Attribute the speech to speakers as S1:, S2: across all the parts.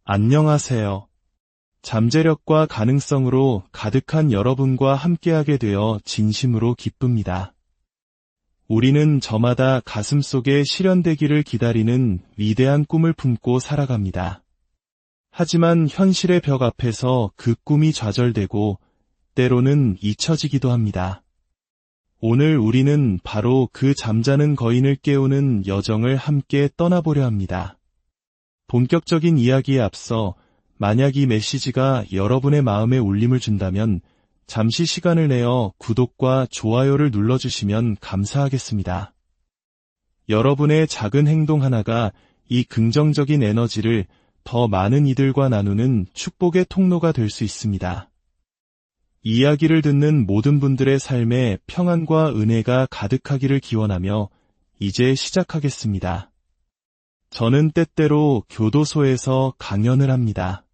S1: 안녕하세요. 잠재력과 가능성으로 가득한 여러분과 함께하게 되어 진심으로 기쁩니다. 우리는 저마다 가슴속에 실현되기를 기다리는 위대한 꿈을 품고 살아갑니다. 하지만 현실의 벽 앞에서 그 꿈이 좌절되고 때로는 잊혀지기도 합니다. 오늘 우리는 바로 그 잠자는 거인을 깨우는 여정을 함께 떠나보려 합니다. 본격적인 이야기에 앞서 만약 이 메시지가 여러분의 마음에 울림을 준다면 잠시 시간을 내어 구독과 좋아요를 눌러주시면 감사하겠습니다. 여러분의 작은 행동 하나가 이 긍정적인 에너지를 더 많은 이들과 나누는 축복의 통로가 될 수 있습니다. 이야기를 듣는 모든 분들의 삶에 평안과 은혜가 가득하기를 기원하며 이제 시작하겠습니다. 저는 때때로 교도소에서 강연을 합니다.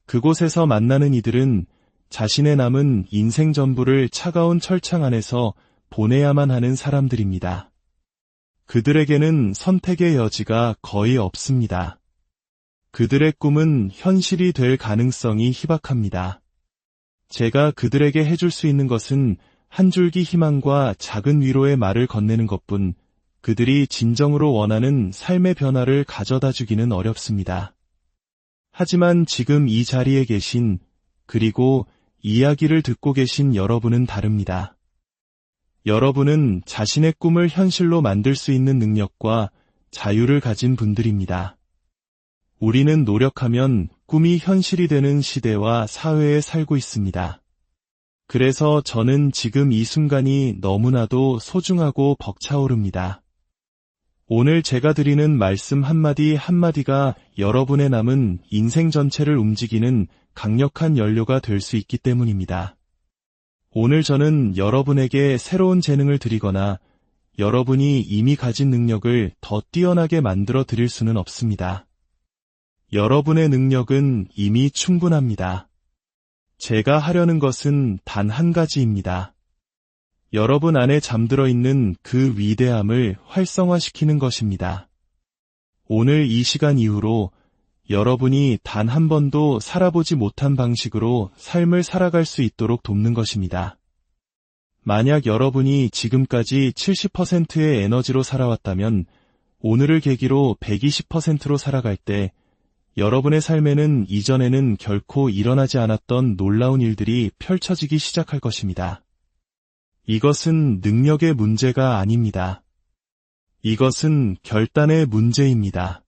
S1: 그곳에서 만나는 이들은 자신의 남은 인생 전부를 차가운 철창 안에서 보내야만 하는 사람들입니다. 그들에게는 선택의 여지가 거의 없습니다. 그들의 꿈은 현실이 될 가능성이 희박합니다. 제가 그들에게 해줄 수 있는 것은 한 줄기 희망과 작은 위로의 말을 건네는 것뿐, 그들이 진정으로 원하는 삶의 변화를 가져다 주기는 어렵습니다. 하지만 지금 이 자리에 계신, 그리고 이야기를 듣고 계신 여러분은 다릅니다. 여러분은 자신의 꿈을 현실로 만들 수 있는 능력과 자유를 가진 분들입니다. 우리는 노력하면 꿈이 현실이 되는 시대와 사회에 살고 있습니다. 그래서 저는 지금 이 순간이 너무나도 소중하고 벅차오릅니다. 오늘 제가 드리는 말씀 한마디 한마디가 여러분의 남은 인생 전체를 움직이는 강력한 연료가 될 수 있기 때문입니다. 오늘 저는 여러분에게 새로운 재능을 드리거나 여러분이 이미 가진 능력을 더 뛰어나게 만들어 드릴 수는 없습니다. 여러분의 능력은 이미 충분합니다. 제가 하려는 것은 단 한 가지입니다. 여러분 안에 잠들어 있는 그 위대함을 활성화시키는 것입니다. 오늘 이 시간 이후로 여러분이 단 한 번도 살아보지 못한 방식으로 삶을 살아갈 수 있도록 돕는 것입니다. 만약 여러분이 지금까지 70%의 에너지로 살아왔다면 오늘을 계기로 120%로 살아갈 때 여러분의 삶에는 이전에는 결코 일어나지 않았던 놀라운 일들이 펼쳐지기 시작할 것입니다. 이것은 능력의 문제가 아닙니다. 이것은 결단의 문제입니다.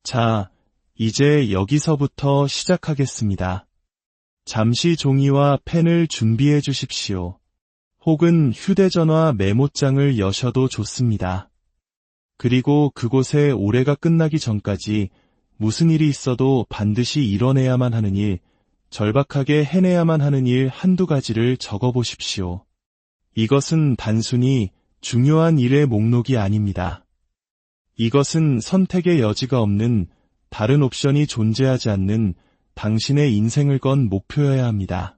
S1: 자, 이제 여기서부터 시작하겠습니다. 잠시 종이와 펜을 준비해 주십시오. 혹은 휴대전화 메모장을 여셔도 좋습니다. 그리고 그곳에 올해가 끝나기 전까지 무슨 일이 있어도 반드시 이뤄내야만 하는 일, 절박하게 해내야만 하는 일 한두 가지를 적어보십시오. 이것은 단순히 중요한 일의 목록이 아닙니다. 이것은 선택의 여지가 없는, 다른 옵션이 존재하지 않는 당신의 인생을 건 목표여야 합니다.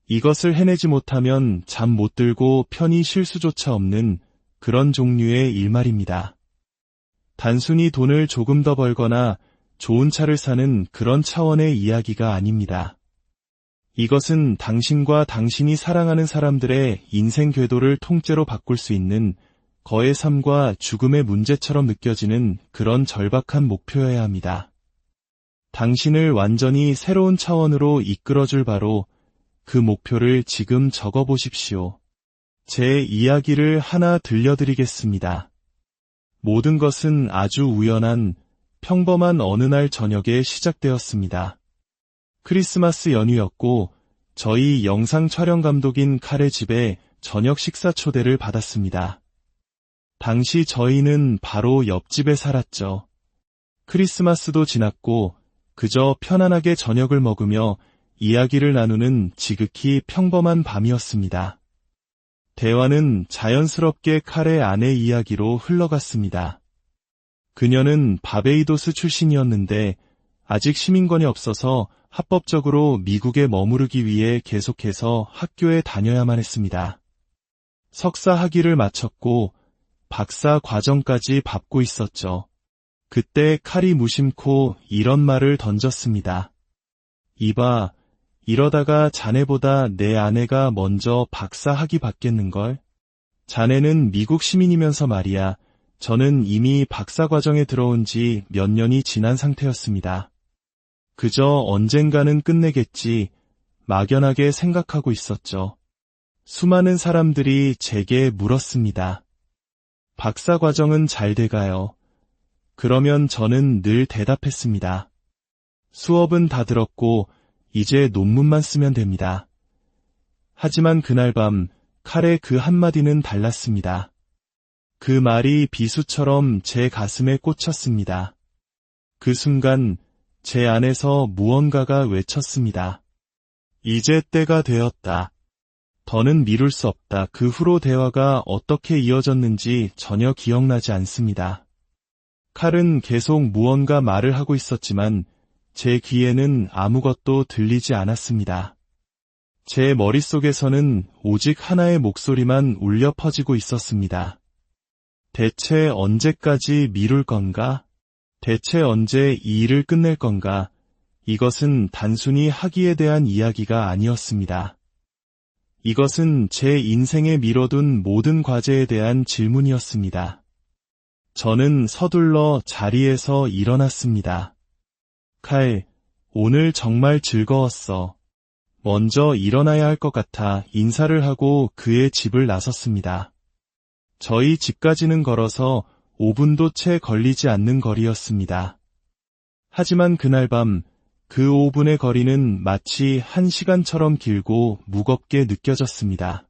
S1: 이것을 해내지 못하면 잠 못 들고 편히 쉴 수조차 없는 그런 종류의 일말입니다. 단순히 돈을 조금 더 벌거나 좋은 차를 사는 그런 차원의 이야기가 아닙니다. 이것은 당신과 당신이 사랑하는 사람들의 인생 궤도를 통째로 바꿀 수 있는 거의 삶과 죽음의 문제처럼 느껴지는 그런 절박한 목표여야 합니다. 당신을 완전히 새로운 차원으로 이끌어줄 바로 그 목표를 지금 적어보십시오. 제 이야기를 하나 들려드리겠습니다. 모든 것은 아주 우연한, 평범한 어느 날 저녁에 시작되었습니다. 크리스마스 연휴였고 저희 영상 촬영 감독인 칼의 집에 저녁 식사 초대를 받았습니다. 당시 저희는 바로 옆집에 살았죠. 크리스마스도 지났고 그저 편안하게 저녁을 먹으며 이야기를 나누는 지극히 평범한 밤이었습니다. 대화는 자연스럽게 칼의 아내 이야기로 흘러갔습니다. 그녀는 바베이도스 출신이었는데 아직 시민권이 없어서 합법적으로 미국에 머무르기 위해 계속해서 학교에 다녀야만 했습니다. 석사 학위를 마쳤고 박사 과정까지 밟고 있었죠. 그때 칼이 무심코 이런 말을 던졌습니다. 이봐, 이러다가 자네보다 내 아내가 먼저 박사 학위 받겠는걸? 자네는 미국 시민이면서 말이야. 저는 이미 박사 과정에 들어온 지 몇 년이 지난 상태였습니다. 그저 언젠가는 끝내겠지 막연하게 생각하고 있었죠. 수많은 사람들이 제게 물었습니다. 박사 과정은 잘 돼가요. 그러면 저는 늘 대답했습니다. 수업은 다 들었고 이제 논문만 쓰면 됩니다. 하지만 그날 밤 칼의 그 한마디는 달랐습니다. 그 말이 비수처럼 제 가슴에 꽂혔습니다. 그 순간 제 안에서 무언가가 외쳤습니다. 이제 때가 되었다. 더는 미룰 수 없다. 그 후로 대화가 어떻게 이어졌는지 전혀 기억나지 않습니다. 칼은 계속 무언가 말을 하고 있었지만 제 귀에는 아무것도 들리지 않았습니다. 제 머릿속에서는 오직 하나의 목소리만 울려 퍼지고 있었습니다. 대체 언제까지 미룰 건가? 대체 언제 이 일을 끝낼 건가? 이것은 단순히 학위에 대한 이야기가 아니었습니다. 이것은 제 인생에 미뤄둔 모든 과제에 대한 질문이었습니다. 저는 서둘러 자리에서 일어났습니다. 칼, 오늘 정말 즐거웠어. 먼저 일어나야 할 것 같아 인사를 하고 그의 집을 나섰습니다. 저희 집까지는 걸어서 5분도 채 걸리지 않는 거리였습니다. 하지만 그날 밤 그 5분의 거리는 마치 1시간처럼 길고 무겁게 느껴졌습니다.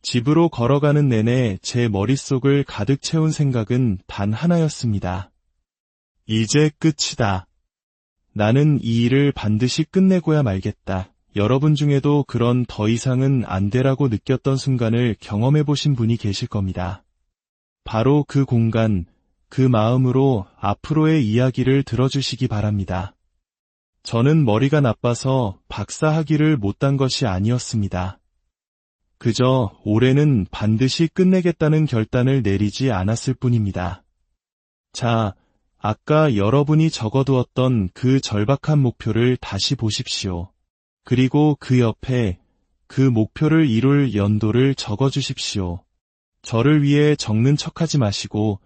S1: 집으로 걸어가는 내내 제 머릿속을 가득 채운 생각은 단 하나였습니다. 이제 끝이다. 나는 이 일을 반드시 끝내고야 말겠다. 여러분 중에도 그런 더 이상은 안 되라고 느꼈던 순간을 경험해 보신 분이 계실 겁니다. 바로 그 공간, 그 마음으로 앞으로의 이야기를 들어주시기 바랍니다. 저는 머리가 나빠서 박사 학위를 못 딴 것이 아니었습니다. 그저 올해는 반드시 끝내겠다는 결단을 내리지 않았을 뿐입니다. 자, 아까 여러분이 적어두었던 그 절박한 목표를 다시 보십시오. 그리고 그 옆에 그 목표를 이룰 연도를 적어주십시오. 저를 위해 적는 척하지 마시고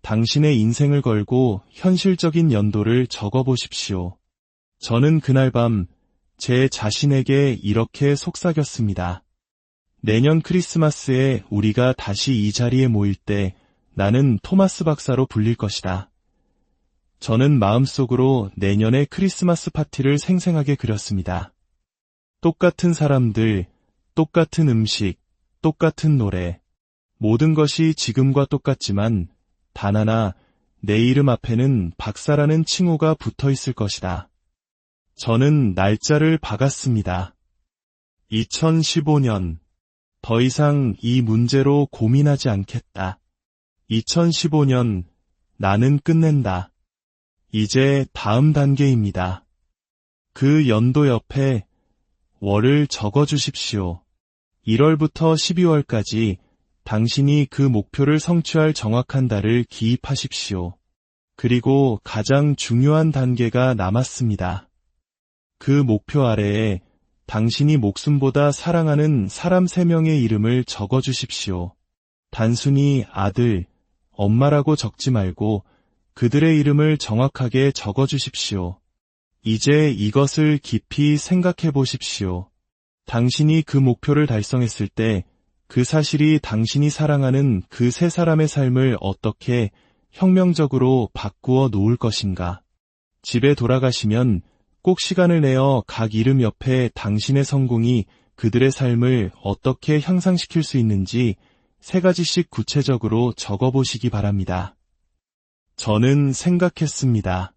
S1: 당신의 인생을 걸고 현실적인 연도를 적어보십시오. 저는 그날 밤 제 자신에게 이렇게 속삭였습니다. 내년 크리스마스에 우리가 다시 이 자리에 모일 때 나는 토마스 박사로 불릴 것이다. 저는 마음속으로 내년의 크리스마스 파티를 생생하게 그렸습니다. 똑같은 사람들, 똑같은 음식, 똑같은 노래. 모든 것이 지금과 똑같지만 단 하나 내 이름 앞에는 박사라는 칭호가 붙어 있을 것이다. 저는 날짜를 박았습니다. 2015년. 더 이상 이 문제로 고민하지 않겠다. 2015년. 나는 끝낸다. 이제 다음 단계입니다. 그 연도 옆에 월을 적어주십시오. 1월부터 12월까지 당신이 그 목표를 성취할 정확한 달을 기입하십시오. 그리고 가장 중요한 단계가 남았습니다. 그 목표 아래에 당신이 목숨보다 사랑하는 사람 3명의 이름을 적어주십시오. 단순히 아들, 엄마라고 적지 말고 그들의 이름을 정확하게 적어주십시오. 이제 이것을 깊이 생각해 보십시오. 당신이 그 목표를 달성했을 때 그 사실이 당신이 사랑하는 그 3사람의 삶을 어떻게 혁명적으로 바꾸어 놓을 것인가. 집에 돌아가시면 꼭 시간을 내어 각 이름 옆에 당신의 성공이 그들의 삶을 어떻게 향상시킬 수 있는지 3가지씩 구체적으로 적어보시기 바랍니다. 저는 생각했습니다.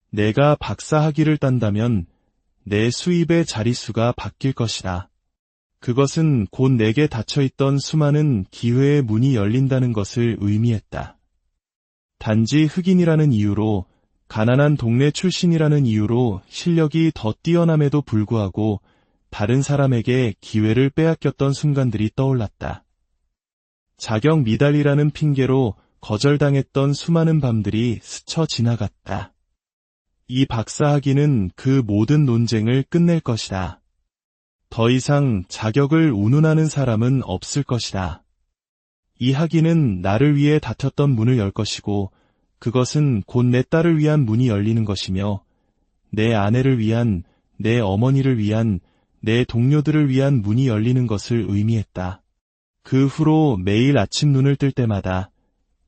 S1: 내가 박사 학위를 딴다면 내 수입의 자릿수가 바뀔 것이다. 그것은 곧 내게 닫혀있던 수많은 기회의 문이 열린다는 것을 의미했다. 단지 흑인이라는 이유로, 가난한 동네 출신이라는 이유로 실력이 더 뛰어남에도 불구하고 다른 사람에게 기회를 빼앗겼던 순간들이 떠올랐다. 자격 미달이라는 핑계로 거절당했던 수많은 밤들이 스쳐 지나갔다. 이 박사학위는 그 모든 논쟁을 끝낼 것이다. 더 이상 자격을 운운하는 사람은 없을 것이다. 이 학위는 나를 위해 닫혔던 문을 열 것이고 그것은 곧 내 딸을 위한 문이 열리는 것이며 내 아내를 위한, 내 어머니를 위한, 내 동료들을 위한 문이 열리는 것을 의미했다. 그 후로 매일 아침 눈을 뜰 때마다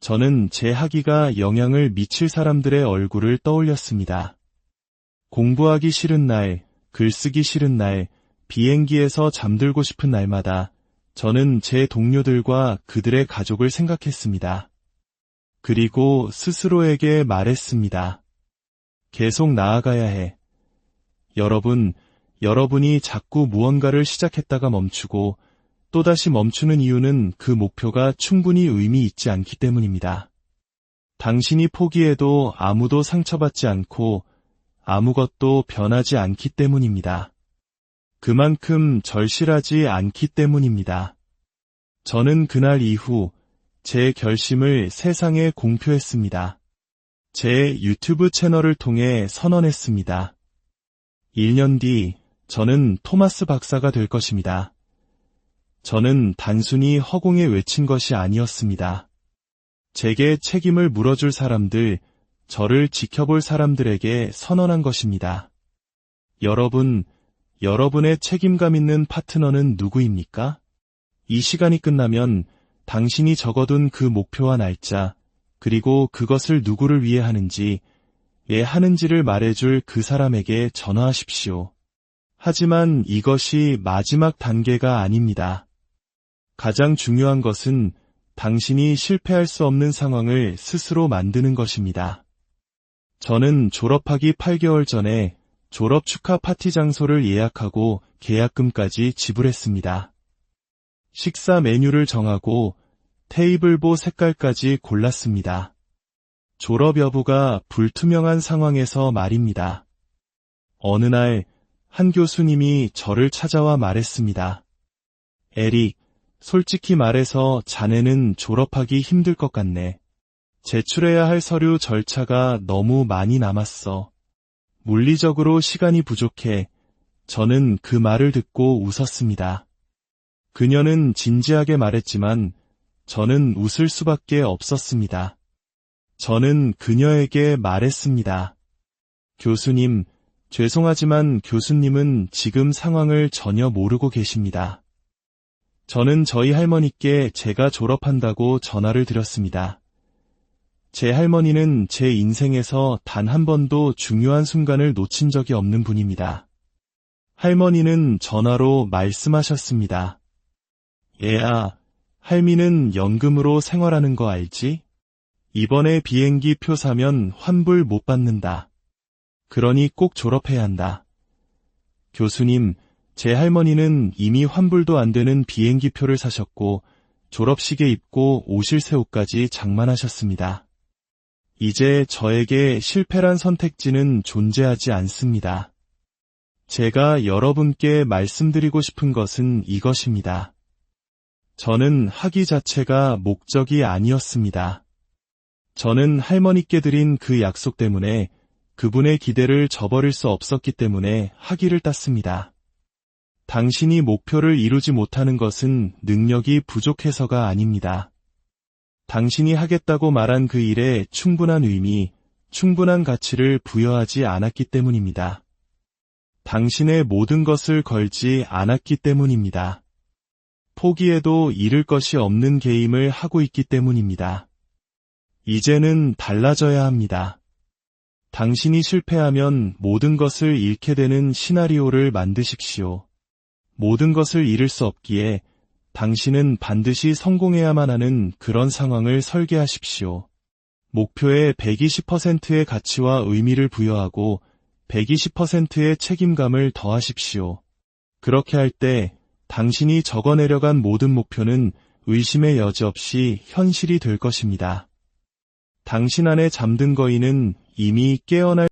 S1: 저는 제 학위가 영향을 미칠 사람들의 얼굴을 떠올렸습니다. 공부하기 싫은 날, 글쓰기 싫은 날, 비행기에서 잠들고 싶은 날마다 저는 제 동료들과 그들의 가족을 생각했습니다. 그리고 스스로에게 말했습니다. 계속 나아가야 해. 여러분이 자꾸 무언가를 시작했다가 멈추고 또다시 멈추는 이유는 그 목표가 충분히 의미 있지 않기 때문입니다. 당신이 포기해도 아무도 상처받지 않고 아무것도 변하지 않기 때문입니다. 그만큼 절실하지 않기 때문입니다. 저는 그날 이후 제 결심을 세상에 공표했습니다. 제 유튜브 채널을 통해 선언했습니다. 1년 뒤 저는 토마스 박사가 될 것입니다. 저는 단순히 허공에 외친 것이 아니었습니다. 제게 책임을 물어줄 사람들, 저를 지켜볼 사람들에게 선언한 것입니다. 여러분의 책임감 있는 파트너는 누구입니까? 이 시간이 끝나면 당신이 적어둔 그 목표와 날짜, 그리고 그것을 누구를 위해 하는지, 왜 하는지를 말해줄 그 사람에게 전화하십시오. 하지만 이것이 마지막 단계가 아닙니다. 가장 중요한 것은 당신이 실패할 수 없는 상황을 스스로 만드는 것입니다. 저는 졸업하기 8개월 전에 졸업 축하 파티 장소를 예약하고 계약금까지 지불했습니다. 식사 메뉴를 정하고 테이블보 색깔까지 골랐습니다. 졸업 여부가 불투명한 상황에서 말입니다. 어느 날 한 교수님이 저를 찾아와 말했습니다. 에릭, 솔직히 말해서 자네는 졸업하기 힘들 것 같네. 제출해야 할 서류 절차가 너무 많이 남았어. 물리적으로 시간이 부족해. 저는 그 말을 듣고 웃었습니다. 그녀는 진지하게 말했지만 저는 웃을 수밖에 없었습니다. 저는 그녀에게 말했습니다. 교수님, 죄송하지만 교수님은 지금 상황을 전혀 모르고 계십니다. 저는 저희 할머니께 제가 졸업한다고 전화를 드렸습니다. 제 할머니는 제 인생에서 단 한 번도 중요한 순간을 놓친 적이 없는 분입니다. 할머니는 전화로 말씀하셨습니다. 얘야, 할미는 연금으로 생활하는 거 알지? 이번에 비행기 표 사면 환불 못 받는다. 그러니 꼭 졸업해야 한다. 교수님, 제 할머니는 이미 환불도 안 되는 비행기 표를 사셨고 졸업식에 입고 오실 새 옷까지 장만하셨습니다. 이제 저에게 실패란 선택지는 존재하지 않습니다. 제가 여러분께 말씀드리고 싶은 것은 이것입니다. 저는 학위 자체가 목적이 아니었습니다. 저는 할머니께 드린 그 약속 때문에 그분의 기대를 저버릴 수 없었기 때문에 학위를 땄습니다. 당신이 목표를 이루지 못하는 것은 능력이 부족해서가 아닙니다. 당신이 하겠다고 말한 그 일에 충분한 의미, 충분한 가치를 부여하지 않았기 때문입니다. 당신의 모든 것을 걸지 않았기 때문입니다. 포기해도 잃을 것이 없는 게임을 하고 있기 때문입니다. 이제는 달라져야 합니다. 당신이 실패하면 모든 것을 잃게 되는 시나리오를 만드십시오. 모든 것을 잃을 수 없기에 당신은 반드시 성공해야만 하는 그런 상황을 설계하십시오. 목표에 120%의 가치와 의미를 부여하고 120%의 책임감을 더하십시오. 그렇게 할 때 당신이 적어내려간 모든 목표는 의심의 여지 없이 현실이 될 것입니다. 당신 안에 잠든 거인은 이미 깨어날